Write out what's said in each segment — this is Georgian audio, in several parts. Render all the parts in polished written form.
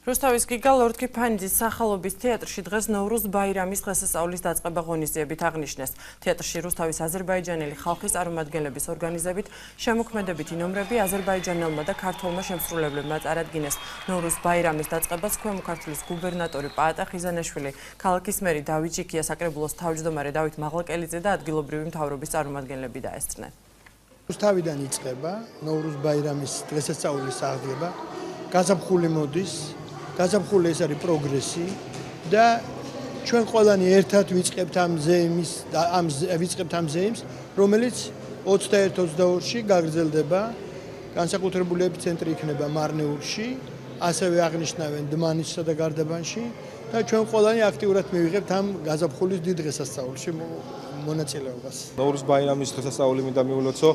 რუსთავის გიგა ლორდ ფანიძის სახელობის თეატრში დღეს ნოვრუზ ბაირამის დღესასწაულის დაწყება ღონისძიებით აღნიშნეს. თეატრში რუსთავის აზერბაიჯანელი ხალხის წარმომადგენლების ორგანიზებით შემოქმედებითი ნომრები აზერბაიჯანელმა და ქართველმა შემსრულებლებმა წარადგინეს. ნოვრუზ ბაირამის დაწყებას ქვემო ქართლის გუბერნატორი პაატა ხიზანაშვილი, ქალაქის მერი დავით ჭიქია, საკრებულოს თავმჯდომარე დავით მაღლაკელიძე და ადგილობრივი მთავრობის წარმომადგენლები დაესწრნენ. რუსთავიდან იწყება ნოვრუზ ბაირამის დღესასწაულის აღდგება, გაზაფხული მოდის. გაზაფხული ეს არის პროგრესი და ჩვენ ყველანი ერთად ვიწყებთ ამ ზეიმს, რომელიც 21-22-ში გაგრძელდება, განსაკუთრებული ეპიცენტრი იქნება მარნეულში, ასევე აღნიშნავენ დმანისსა და გარდაბანში და ჩვენ ყველანი აქტიურად მივიღებთ ამ გაზაფხულის დიდ დღესასწაულში მონაწილეობას. ნოვრუზ ბაირამის დღესასწაული მინდა მივულოცო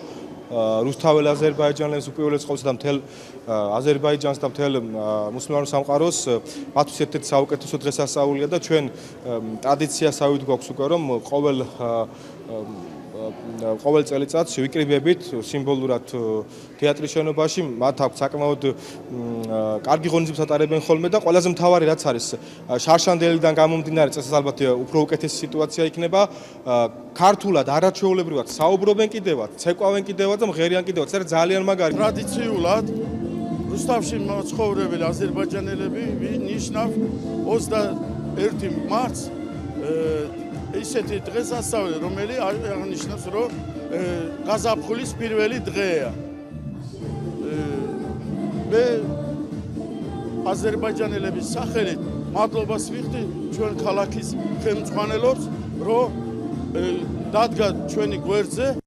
რუსთაველ აზერბაიჯანელებს უპირველეს ყოვლისა და მთელ აზერბაიჯანს და მთელ მუსლიმანურ სამყაროს მათთვის ერთ-ერთი საუკეთესო დღესასწაულია და ჩვენ ტრადიციას ავით გვაქვს უკვე რომ ყოველ წელიწადს ვიკრიბებით სიმბოლურად თეატრის შენობაში, მათ აქვს საკმაოდ კარგი ღონისძიებას ატარებენ ხოლმე და ყველაზე მთავარი რაც არის შარშანდელიდან გამომდინარე წესს ალბათ უფრო უკეთესი სიტუაცია იქნება ქართულად არაჩვეულებრივად საუბრობენ კიდევაც, ცეკვავენ კიდევაც და მღერიან კიდევაც, ეს ძალიან მაგარი. ტრადიციულად რუსთავში მაცხოვრებელი აზერბაიჯანელები ნიშნავ 21 მარტს ისეთი დღესასწაული, რომელიც აღნიშნავს, რომ გაზაფხულის პირველი დღეა. მე აზერბაიჯანელების სახელით მადლობას ვიხდი ჩვენ ქალაქის ხელმძღვანელობს, რომ დადგა ჩვენი გვერდზე